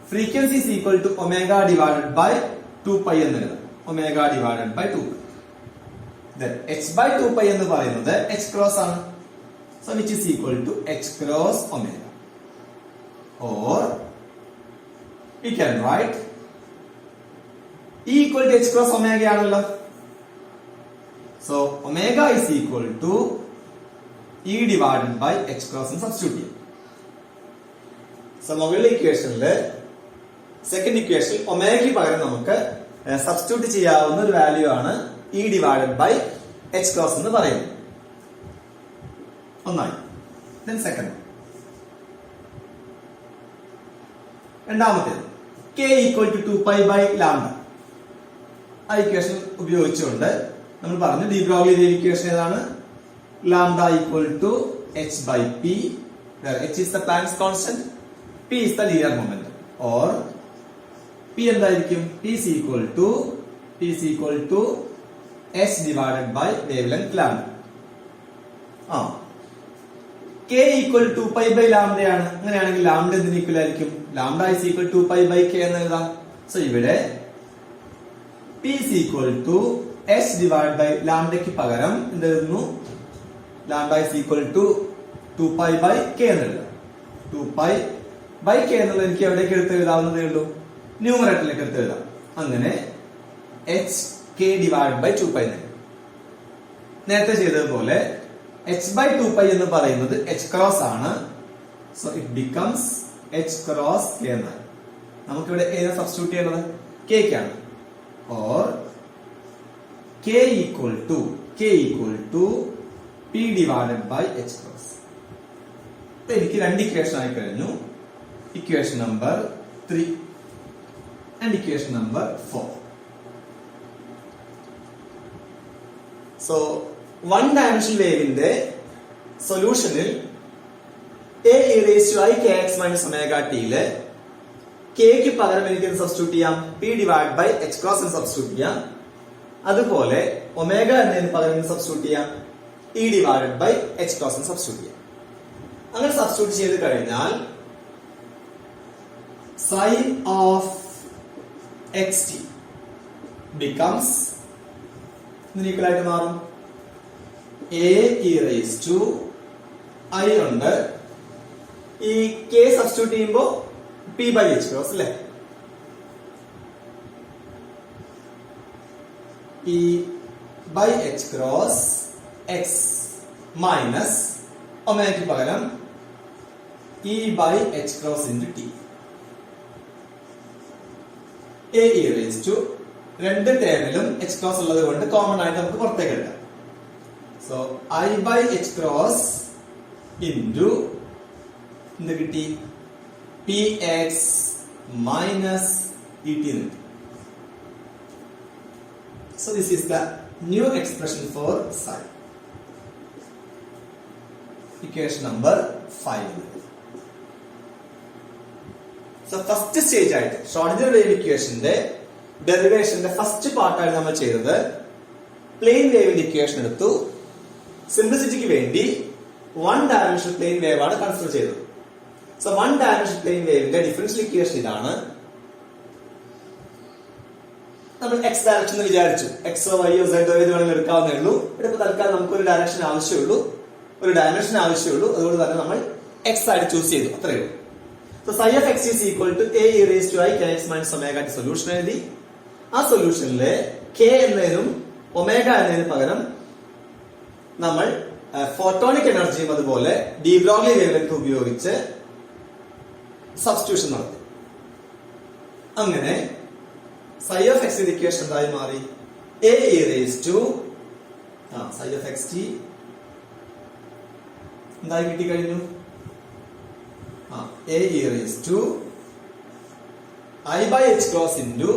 frequency is equal to omega divided by 2 pi എന്ന് എഴുതാം. omega divided by 2 pi. Then h by 2 pi എന്ന് പറയുന്നത് h cross ആണ്. So which is equal to h cross omega. Or we can write E equal to h cross omega ആണല്ലോ. So omega is equal to E divided by h cross എന്ന് സബ്സ്റ്റിറ്റ്യൂട്ട് ചെയ്യും. സോ മുകളിലെ ഇക്വേഷനില് സെക്കൻഡ് ഇക്വേഷൻ ഒമേഗയ്ക്ക് പകരം നമുക്ക് സബ്സ്റ്റിറ്റ്യൂട്ട് ചെയ്യാവുന്ന ഒരു വാല്യൂ ആണ് E divided by h cross എന്ന് പറയുന്നത്. ഒന്നായി. Then second. രണ്ടാമത്തേത് k equal to 2 pi by lambda. ആ ഇക്വേഷൻ ഉപയോഗിച്ചുകൊണ്ട് നമ്മൾ പറഞ്ഞു ഡി ബ്രോഗ്ലി ഇക്വേഷൻ ഏതാണ്? lambda equal to h by p, where h is the Planck's constant, p is the linear momentum, or p എന്തായിരിക്കും, p is equal to h divided by wavelength lambda. k equal to 2 pi by lambda ആണ്. അങ്ങനെയാണെങ്കിൽ ലാംഡ എന്തിന് ഈക്വൽ ആയിരിക്കും, lambda is equal to 2 pi by k എന്ന് എഴുതാം. സോ ഇവിടെ p is equal to h divided by ലാംഡയ്ക്ക് പകരം എന്തെഴുതുന്നു, lambda is equal to 2 pi by k എന്ന് എഴുതാം. 2 pi by k എന്നുള്ളത് എനിക്ക് എവിടേക്ക് എടുത്ത് എഴുതാവുന്നതേ ഉള്ളൂ, ന്യൂമറേറ്ററിലേക്ക് എടുത്ത് എഴുതാം. അങ്ങനെ h k divided by 2 pi നേരത്തെ ചെയ്തതുപോലെ h by 2 pi എന്ന് പറയുന്നത് h ക്രോസ് ആണ്. So it becomes h cross k എന്നാണ്. നമുക്കിവിടെ ഏതാ സബ്സ്റ്റിറ്റ്യൂട്ട് ചെയ്യേണ്ടത്, k ക്കാണ്. Or k equal to p divided by h cross. എനിക്ക് രണ്ട് ഇക്വേഷൻ ആയി കഴിഞ്ഞു. Equation number 3 and equation number 4. So one dimensional വേവിന്റെ സൊല്യൂഷനിൽ a e raised to i kx minus omega t യില് k ക്ക് പകരം എനിക്ക് സബ്സ്റ്റിറ്റ്യൂട്ട് ചെയ്യാം, p divided by h cross എന്ന് സബ്സ്റ്റിറ്റ്യൂട്ട് ചെയ്യാം. അതുപോലെ ഒമേഗ എന്നതിന് പകരം സബ്സ്റ്റിറ്റ്യൂട്ട് ചെയ്യാം, e divided by h cross എന്ന് സബ്സ്റ്റിറ്റ്യൂട്ട് ചെയ്യാം. അങ്ങനെ സബ്സ്റ്റിറ്റ്യൂട്ട് ചെയ്ത് കഴിഞ്ഞാൽ sin of xt becomes equal ആയിട്ട് മാറും, a e raised to i ഉണ്ട്, ഈ k സബ്സ്റ്റിറ്റ്യൂട്ട് ചെയ്യുമ്പോ p by h cross അല്ലേ, e by h cross x minus ഒമേഗയ്ക്ക് പകരം e by h cross into t. a e raised to രണ്ട് ടേമിലും h cross ഉള്ളത് കൊണ്ട് കോമൺ ആയിട്ട് നമുക്ക് പുറത്തേക്ക് എടുക്കാം. So i by h cross into എന്ത് കിട്ടി, px minus et എന്ന് കിട്ടി. So this is the new expression for psi. Equation number 5. So first stage ആയിട്ട് ഷ്രോഡിഞ്ചർ വേവ് ഇക്വേഷന്റെ ഡെറിവേഷന്റെ ഫസ്റ്റ് പാർട്ടാണ് നമ്മൾ ചെയ്തത്. പ്ലെയിൻ വേവിന്റെ ഇക്വേഷൻ എടുത്തു, സിംപ്ലിസിറ്റിക്ക് വേണ്ടി വൺ ഡയമെൻഷണൽ പ്ലെയിൻ വേവ് ആണ് കൺസിഡർ ചെയ്തത്. സോ വൺ ഡയമെൻഷണൽ പ്ലെയിൻ വേവിന്റെ ഡിഫറൻഷ്യൽ ഇക്വേഷൻ ഇതാണ്. നമ്മൾ എക്സ് ഡയറക്ഷൻ എന്ന് വിചാരിച്ചു, എക്സോ വൈയോ സെഡോ ഏത് വേണമെങ്കിലും എടുക്കാവുന്നേ ഉള്ളൂ. ഇവിടെ ഇപ്പൊ തൽക്കാലം നമുക്ക് ഒരു ഡയറക്ഷൻ ആവശ്യമുള്ളൂ, ഒരു ഡയമെൻഷൻ ആവശ്യമുള്ളൂ. അതുകൊണ്ട് തന്നെ നമ്മൾ എക്സ് ആയിട്ട് ചൂസ് ചെയ്തു, അത്രയേ ഉള്ളൂ. So psi of x is equal to a e raised to i kx minus omega t solution എഴുതി. ആ സൊല്യൂഷനിലെ k എന്നതിനും ഒമേഗ എന്നതിന് പകരം നമ്മൾ ഫോട്ടോണിക് എനർജിയും അതുപോലെ ഡി ബ്രോഗ്ലി വേവ്ലെങ്ത് ഉപയോഗിച്ച് സബ്സ്റ്റിറ്റ്യൂഷൻ നടത്തി. അങ്ങനെ psi of x ന്റെ ഇക്വേഷൻ എന്തായി മാറി, a e raised to psi of xt എന്തായി കിട്ടിക്കഴിഞ്ഞു, a e raised to i by h cross into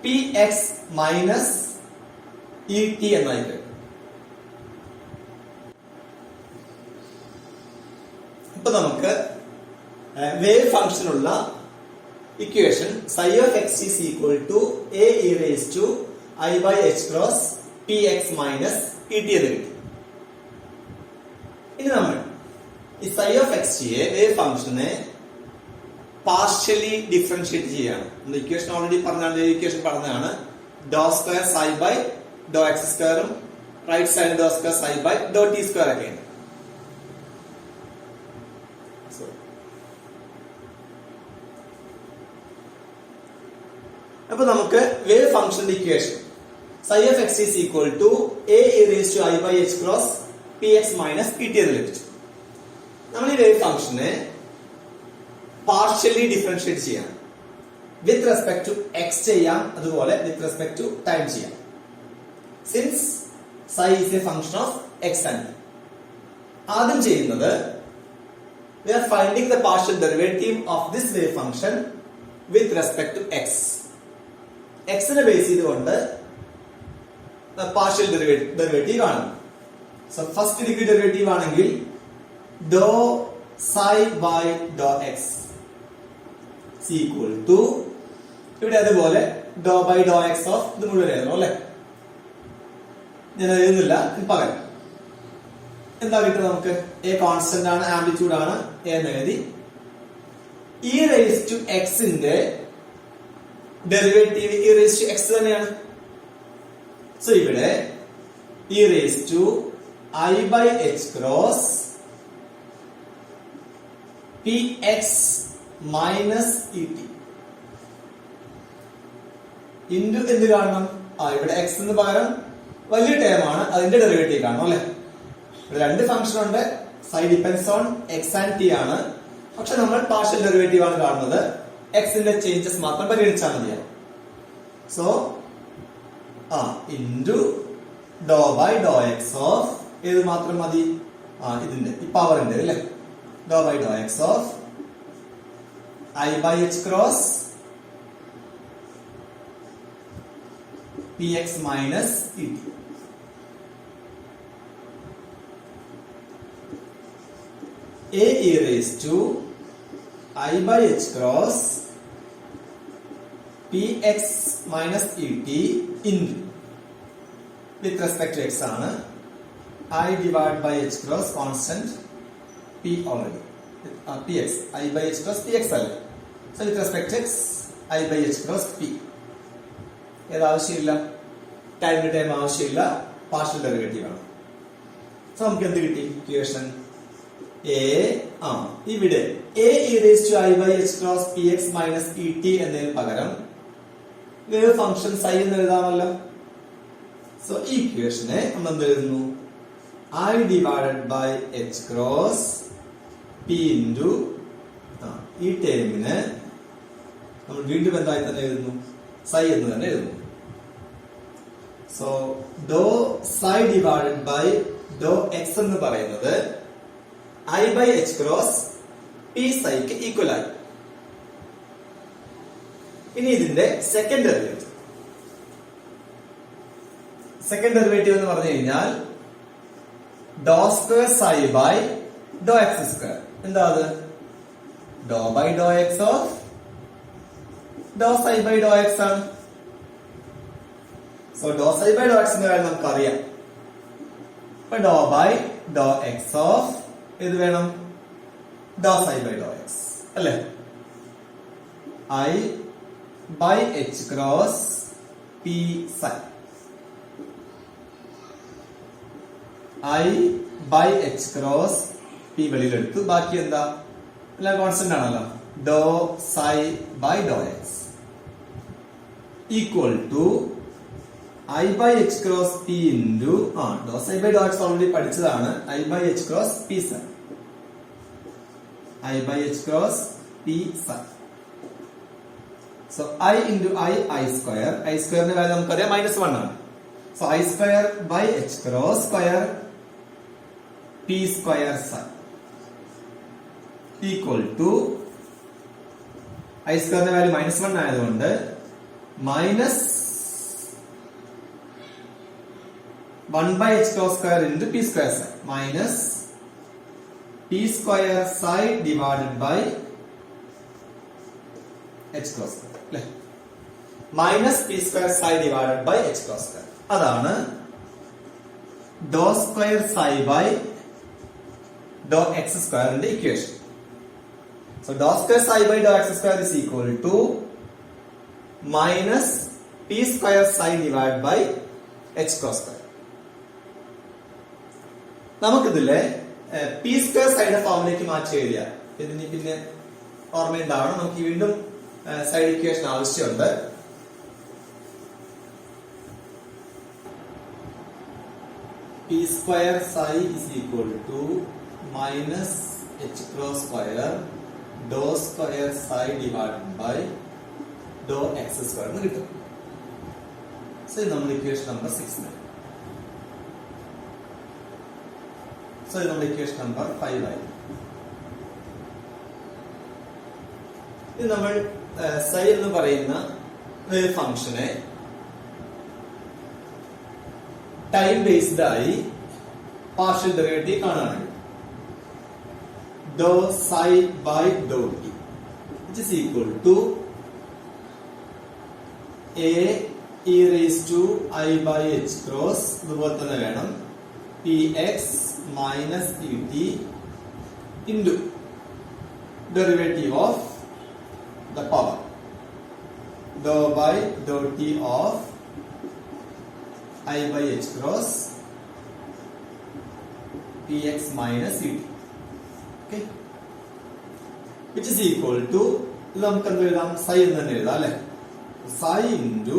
px minus et എന്നായി കഴിഞ്ഞു. ഇപ്പൊ നമുക്ക് വേവ് ഫംഗ്ഷനുള്ള equation psi of x is equal to a e raised to i by h cross px minus et എന്ന് കിട്ടി. ഇനി നമ്മൾ ഈ psi of x യെ വേവ് ഫംഗ്ഷനെ പാർഷ്യലി ഡിഫറൻഷിയേറ്റ് ചെയ്യാണ്. ഇക്വേഷൻ ഓൾറെഡി പറഞ്ഞാണ്, ഇക്വേഷൻ പറഞ്ഞതാണ്. ഡോ square psi by Dr x സ്ക്വയറും റൈറ്റ് സൈഡ് ഡോ square psi by Dr t square ഒക്കെയാണ്. അപ്പൊ നമുക്ക് വേവ് ഫംഗ്ഷന്റെ equation psi of x is equal to a e raised to i by h cross px minus et എന്ന് ലഭിച്ചു. നമ്മൾ ഈ വേവ് ഫംഗ്ഷനെ പാർഷ്യലി ഡിഫറൻഷിയേറ്റ് ചെയ്യാം. വിത്ത് റെസ്പെക്ട് ടു എക്സ് ചെയ്യാം, അതുപോലെ വിത്ത് റെസ്പെക്ട് ടു ടൈം ചെയ്യാം. Since psi is a function of x and t. ആദ്യം ചെയ്യുന്നത് we are finding the partial derivative of this wave function with respect to x. x നെ ബേസ് ചെയ്തുകൊണ്ട് പാർഷ്യൽ ഡെറിവേറ്റീവ് കാണുന്നു. സോ ഫസ്റ്റ് ഡിഗ്രി ഡെറിവേറ്റീവ് ആണെങ്കിൽ ഡോ psi by Dr x equal to ഇവിടെ അതുപോലെ ഡോ ബൈ ഡോ എക്സ് ഓഫ് ഇത് മുഴുവൻ എഴുതണം അല്ലെ. ഞാൻ എഴുതുന്നില്ല, പകരം എന്താ കിട്ടുക നമുക്ക്? എ കോൺസ്റ്റന്റ് ആണ്, ആംപ്ലിറ്റ്യൂഡ് ആണ് എന്ന് എഴുതി ഇ റേസ് ടു എക്സിന്റെ derivative e raise to x തന്നെയാണ്. സോ ഇവിടെ e raise to i by h cross p x minus E t into എന്ത് കാണണം? ഇവിടെ എക്സ് എന്ന് പകരം വലിയ ടേം ആണ്, അതിന്റെ ഡെറിവേറ്റീവ് കാണണം അല്ലെ. ഇവിടെ രണ്ട് ഫംഗ്ഷൻ ഉണ്ട്, psi depends on x and t ആണ്. പക്ഷെ നമ്മൾ പാർഷ്യൽ ഡെറിവേറ്റീവ് ആണ് കാണുന്നത്, എക്സിന്റെ ചേഞ്ചസ് മാത്രം പരിഗണിച്ചാൽ മതിയാവും. സോ ഇൻറ്റു ഡോ ബൈ ഡോ എക്സ് ഓഫ് ഏത് മാത്രം മതി? ഇതിന്റെ ഈ പവറിന്റെ അല്ലെ. ഡോ by Dr x of i by h cross p x minus E t. A e raised to I by h cross px minus et into with respect to x ആണ് I divided by h cross constant p already px I by h cross px അല്ലേ. So with respect to x I by h cross p ഏത് ആവശ്യമില്ല, ടൈം ആവശ്യമില്ല, പാർഷ്യൽ ഡെറിവേറ്റീവ് ആണ്. സോ നമുക്ക് എന്ത് കിട്ടി? ഇക്വേഷൻ ഇവിടെ a e raised to I by h cross px minus et എന്നതിന് പകരം വേവ് ഫംഗ്ഷൻ psi എന്ന് എഴുതാമല്ലോ. സോ ഈ ഇക്വേഷനെ നമ്മൾ എന്ത് എഴുതുന്നു? I divided by h cross p into ഈ ടേമിന് നമ്മൾ വീണ്ടും എന്തായി തന്നെ എഴുതുന്നു? psi എന്ന് തന്നെ എഴുതുന്നു. സോ ഡോ psi divided by ഡോ x എന്ന് പറയുന്നത് I by h cross p psi ക്ക് ഈക്വൽ ആയി. ഇനി ഇതിന്റെ സെക്കൻഡ് ഡെറിവേറ്റീവ് എന്ന് പറഞ്ഞു കഴിഞ്ഞാൽ ഡോ square psi by Dr x square. എന്താ അത്? ഡോ ബൈ ഡോ എക്സ് ഓഫ് ഡോ psi ബൈ ഡോ എക്സ് ആണ്. സോ ഡോ psi ബൈ ഡോ എക്സ് എന്ന് കാര്യം നമുക്കറിയാം. അപ്പൊ ഡോ ബൈ ഡോ എക്സ് ഓഫ് ഇത് വേണം ഡോ psi ബൈ ഡോ എക്സ് അല്ലെ. I by h cross p psi I by h cross p വെളിയിലെടുത്തു, ബാക്കി എന്താ? എല്ലാം കോൺസ്റ്റന്റ് ആണല്ലോ. ഡോ psi by Dr x equal to I by h cross p into ഡോ psi by Dr x already പഠിച്ചതാണ്. I by h cross p psi I by h cross p psi. So I into I square. I square ന്റെ വാല്യൂ നമുക്കറിയാം -1 ആണ്. So I square by h cross square p square psi equal to I square ന്റെ വാല്യൂ -1 ആയതുകൊണ്ട് -1 by h cross square into p square psi minus p square psi divided by h cross square അല്ലേ. Minus p square psi divided by h cross square. അതാണ് ഡോ square psi by Dr x സ്ക്വയറിന്റെ ഇക്വേഷൻ. സോ ഡോ square psi by Dr x square is equal to minus p square psi divide by h cross square. നമുക്കിതിലെ പി സ്ക്വയർ സൈഡ് ഫോമിലേക്ക് മാറ്റി എഴുതിയാൽ ഇതിന് പിന്നെ ഓർമ്മയുണ്ടാവണം, നമുക്ക് വീണ്ടും സൈഡ് ഇക്വേഷൻ ആവശ്യമുണ്ട്. P square psi is equal to minus h cross square ഡോ സ്ക്വയർ psi divided by ഡോ എക്സ് സ്ക്വയർ എന്ന് കിട്ടും. സോ ഇത് നമ്മുടെ ഇക്വേഷൻ നമ്പർ 6. സോ ഇത് നമ്മുടെ ഇക്വേഷൻ നമ്പർ 5 ആയി. ഇത് നമ്മൾ psi എന്ന് പറയുന്ന ഒരു ഫംഗ്ഷനെ ടൈം ബേസ്ഡ് ആയി പാർഷ്യൽ ഡെറിവേറ്റീവ് കാണുകയാണെങ്കിൽ dou psi by Dr t which is equal to a e raise to i by h cross ഇതുപോലെ തന്നെ വേണം p x minus E t into derivative of the power dou by Dr t of i by h cross p x minus E t. Okay, which is equal to ഇത് നമുക്ക് എന്ത് എഴുതാം? സൈ എന്ന് തന്നെ എഴുതാം അല്ലെ. Psi into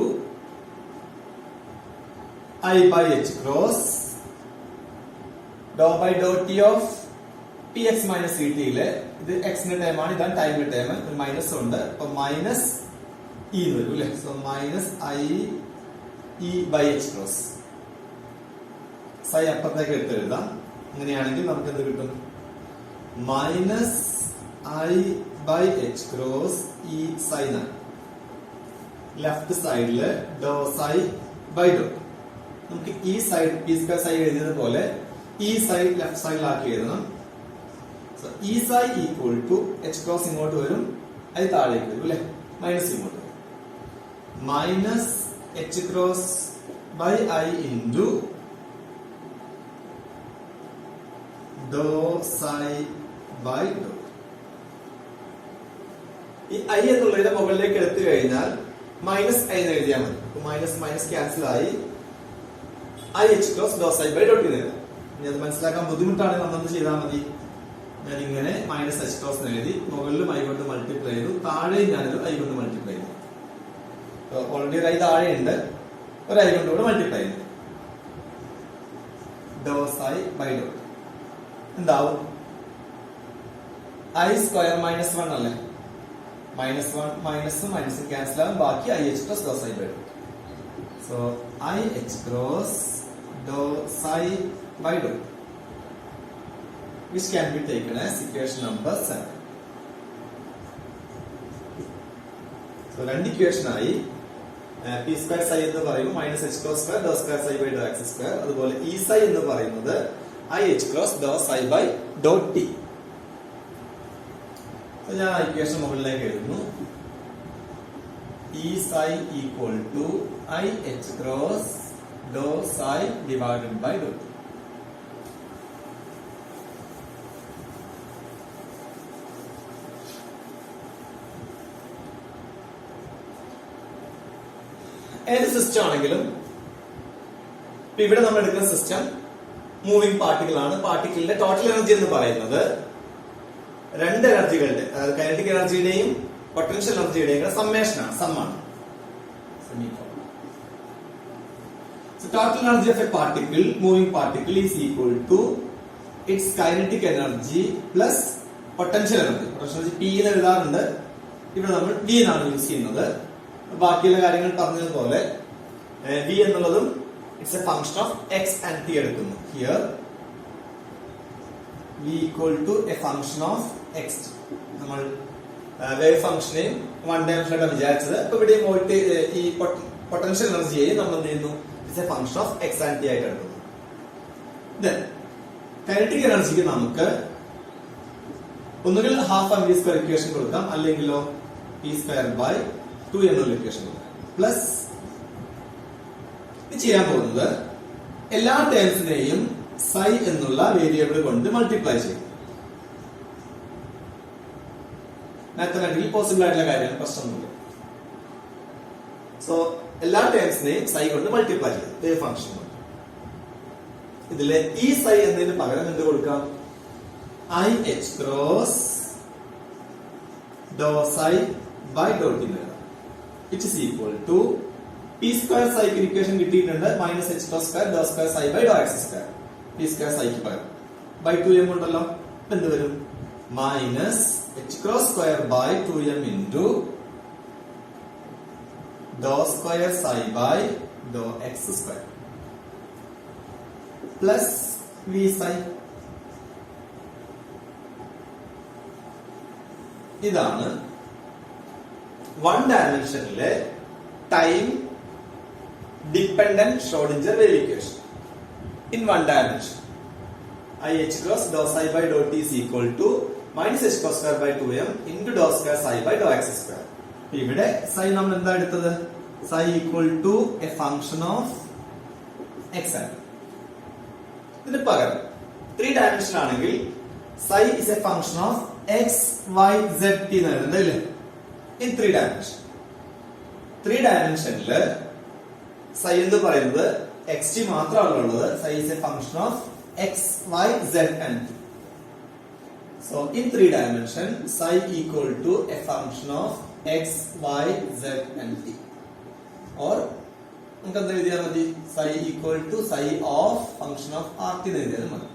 I by h cross dou by dou t of px minus ct യിലെ ഇത് x ന്റെ ടൈം ആണ്, ഇതാണ് ടൈമിന്റെ ടൈം. ഒരു മൈനസ് ഉണ്ട്, അപ്പൊ മൈനസ് ഇ വരും അല്ലെ. So minus i e by h cross psi അപ്പുറത്തേക്ക് എടുത്ത് എഴുതാം. അങ്ങനെയാണെങ്കിൽ നമുക്ക് എന്ത് കിട്ടും? Minus i by h cross e sine ആണ്. ലെഫ്റ്റ് സൈഡില് ഡോ സൈ ബൈ ഡോ. നമുക്ക് ഈ സൈഡ് പി സ്ക്വയർ സൈ എഴുതിയത് പോലെ ഈ സൈഡ് ലെഫ്റ്റ് സൈഡിലാക്കി എഴുതണം. സോ ഈ psi equal to h cross ഇങ്ങോട്ട് വരും, അത് താഴേക്ക് വരും അല്ലെ, മൈനസ് ഇങ്ങോട്ട് വരും. Minus h cross by i into dou psi by dou. ഈ ഐ എന്നുള്ളതിന്റെ മുകളിലേക്ക് എടുത്തു കഴിഞ്ഞാൽ മൈനസ് ഐ എന്ന് എഴുതിയാൽ മതി. മൈനസ് മൈനസ് ക്യാൻസൽ ആയി i h cross Dr psi by dot എഴുതാം. ഇനി അത് മനസ്സിലാക്കാൻ ബുദ്ധിമുട്ടാണെങ്കിൽ നമ്മൾ ചെയ്താൽ മതി. ഞാൻ ഇങ്ങനെ മൈനസ് എച്ച് ക്രോസ് എഴുതി, മുകളിലും ഐ കൊണ്ട് മൾട്ടിപ്ലൈ ചെയ്തു, താഴെയും ഞാനൊരു ഐ കൊണ്ട് മൾട്ടിപ്ലൈ ചെയ്തു. ഓൾറെഡി ഒരു ഐ താഴെ ഉണ്ട്, ഒരു ഐ കൊണ്ട് കൂടെ മൾട്ടിപ്ലൈ ചെയ്തു. ഡോ സൈ ബൈ ഡോട്ട് എന്താവും? ഐ സ്ക്വയർ മൈനസ് 1 അല്ലേ. മൈനസ് 1 മൈനസും മൈനസും ക്യാൻസൽ ആകും, ബാക്കി i h cross Dr psi by dot. So i h cross Dr psi by dot which can be taken as equation number 7. So രണ്ട് ഇക്വേഷൻ ആയി. പി സ്ക്വയർ സൈ എന്ന് പറയുമ്പോൾ minus h cross square Dr square psi by Dr x square. അതുപോലെ ഇ സൈ എന്ന് പറയുന്നത് i h cross Dr psi by Dr t. ഞാൻ ആ ഇക്വേഷൻ മുകളിലേക്ക് എഴുതുന്നു. E psi equal to i h cross Dr psi divided by Dr t. ഏത് സിസ്റ്റം ആണെങ്കിലും ഇവിടെ നമ്മൾ എടുക്കുന്ന സിസ്റ്റം മൂവിംഗ് പാർട്ടിക്കിൾ ആണ്. പാർട്ടിക്കിളിന്റെ ടോട്ടൽ എനർജി എന്ന് പറയുന്നത് രണ്ട് എനർജികളുടെ, അതായത് കൈനറ്റിക് എനർജിയുടെയും പൊട്ടൻഷ്യൽ എനർജിയുടെയും സമ്മേഷനാണ്, സമ്മാണ്. Total energy of a particle, moving particle, is equal to its kinetic energy plus potential energy. Potential energy p എന്ന് എഴുതാറുണ്ട്, ഇവിടെ നമ്മൾ വി എന്നാണ് യൂസ് ചെയ്യുന്നത്. ബാക്കിയുള്ള കാര്യങ്ങൾ പറഞ്ഞതുപോലെ വി എന്നുള്ളതും it's a function of x and t എടുക്കുന്നു. Here v equal to a function of x. നമ്മൾ വേവ് ഫംഗ്ഷനെയും വൺ ഡയമെൻഷനായിട്ട് വിചാരിച്ചത്, അപ്പൊ ഇവിടെ ഈ പൊട്ടൻഷ്യൽ എനർജിയെയും നമ്മൾ എന്ത് ചെയ്യുന്നു? It's a function of x and t ആയിട്ട് എടുക്കുന്നു. ദെൻ കൈനറ്റിക് എനർജിക്ക് നമുക്ക് ഒന്നുകിൽ half m v square equation കൊടുക്കാം, അല്ലെങ്കിലോ പി സ്ക്വയർ ബൈ 2 എന്നുള്ള ഇക്വേഷൻ പ്ലസ് ഇത് ചെയ്യാൻ പോകുന്നത് എല്ലാ ടേംസിനെയും സൈ എന്നുള്ള വേരിയബിൾ കൊണ്ട് മൾട്ടിപ്ലൈ ചെയ്യും. മാത്തമാറ്റിക്കലി പോസിബിൾ ആയിട്ടുള്ള കാര്യമാണ്, പ്രശ്നമൊന്നുമില്ല. സോ എല്ലാ ടേംസിനെയും സൈ കൊണ്ട് മൾട്ടിപ്ലൈ ചെയ്യും വേവ് ഫംഗ്ഷൻ കൊണ്ട്. ഇതിലെ ഈ സൈ എന്നതിന് പകരം എന്ത് കൊടുക്കാം? I h cross Dr psi by dot in, which is equal to p square psi ക്ക് ഇക്വേഷൻ കിട്ടിയിട്ടുണ്ട്, minus h cross square Dr square psi by Dr x square. P square സൈക്ക് പകരം ബൈ 2m ഉണ്ടല്ലോ, എന്ത് വരും? Minus h cross square by 2m into dou square psi by Dr x square plus v psi. ഇതാണ് വൺ ഡയമെൻഷനിലെ time dependent Schrodinger wave equation in one dimension. I h cross dou psi by dou t is equal to minus h cross square by 2m into dou square psi by dou x square. ഇവിടെ psi നമ്മൾ എന്താ എടുത്തത്? psi equal to a function of x ആണ്. ഇതിന് പകരം 3 ഡയമെൻഷൻ ആണെങ്കിൽ psi is a function of x, y, z, t എന്ന് എഴുതുന്നത് അല്ലേ? In 3 dimension. 3 ഡയമെൻഷനിൽ psi എന്ന് പറയുന്നത് xt മാത്രമാണ് ഉള്ളത്. psi is a function of x, y, z and t. So in 3 dimension psi equal to a function of x, y, z and t. Or നമുക്ക് എന്താ എഴുതിയാൽ മതി? psi equal to psi of function of rt എന്ന് എഴുതിയാൽ മതി.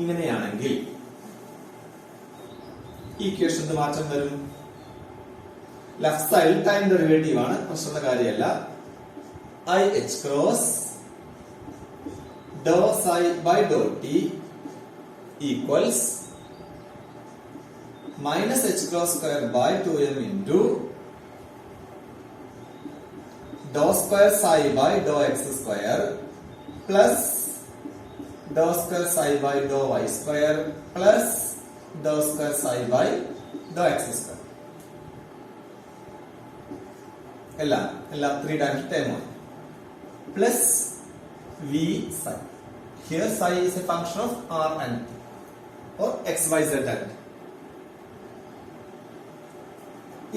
ഇങ്ങനെയാണെങ്കിൽ ഈക്വേഷന്റെ മാറ്റം വരും. ലെഫ്റ്റ് സൈഡിൽ ടൈം ഡെറിവേറ്റീവ് ആണ്, പ്രശ്നമുള്ള കാര്യമല്ല. I h cross dou psi by dou t equals minus h cross square by 2m into dou square psi by dou x square plus dou square psi by dou y square plus dou square psi by dou x square. എല്ലാം 3 dimension term ആണ്. Plus v psi. Here psi is a function of r and t or x, y, z and t.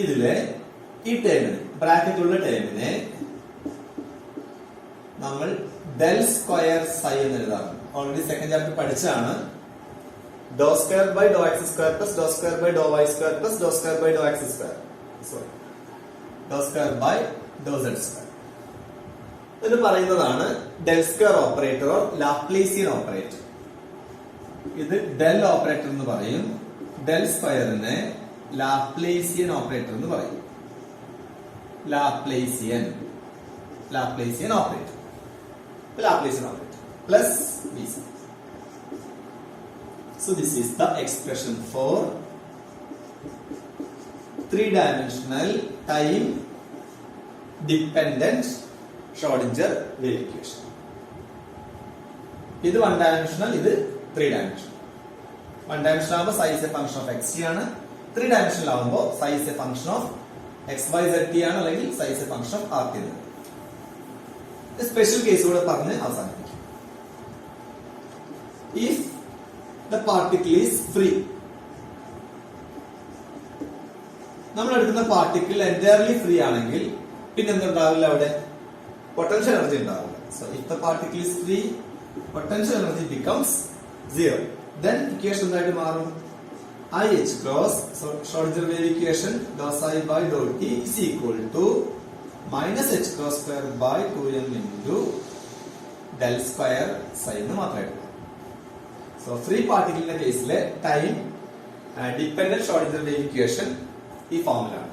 ഇതിലെ ഈ ടേമിനെ ബ്രാക്കറ്റിലുള്ള ടേമിനെ നമ്മൾ del square psi എന്ന് എഴുതാം. ഓൾറെഡി സെക്കൻഡ് ചാപ്റ്റർ പഠിച്ചാണ്. dou square by dou x square plus dou square by dou y square plus dou square by dou x square. Sorry. dou square by dou z square. എന്ന് പറയുന്നതാണ് del square operator or Laplacian operator. ഇത് ഡെൽ ഓപ്പറേറ്റർ എന്ന് പറയും. ഡെൽ സ്ക്വയറിനെ ലാപ്ലേസിയൻ ഓപ്പറേറ്റർ എന്ന് പറയും. Laplacian operator plus b. So this is the expression for 3-dimensional time dependent Schrodinger wave equation. ഇത് 1 dimensional, ഇത് 3 dimensional. 1 dimensional ആകുമ്പോൾ psi is a function of xt ആണ്. 3 dimensional ആകുമ്പോൾ psi is a function of x, y, z, t ആണ്, അല്ലെങ്കിൽ psi is a function of rt ആണ്. സ്പെഷ്യൽ കേസ് കൂടെ പറഞ്ഞ് അവസാനിപ്പിക്കും. If the particle is free, നമ്മൾ എടുക്കുന്ന പാർട്ടിക്കിൾ എൻറ്റയർലി ഫ്രീ ആണെങ്കിൽ പിന്നെന്തുണ്ടാവില്ല? അവിടെ പൊട്ടൻഷ്യൽ എനർജി ഉണ്ടാവില്ല. So if the particle is free, potential energy becomes 0. Then equation എന്തായിട്ട് മാറും? I h cross, so Schrodinger wave equation dou psi by dou t is equal to minus h cross square by 2m into del square psi എന്ന് മാത്രമായിട്ട്. So free particle കേസിലെ time dependent Schrodinger wave equation ഈ ഫോമിലാണ്.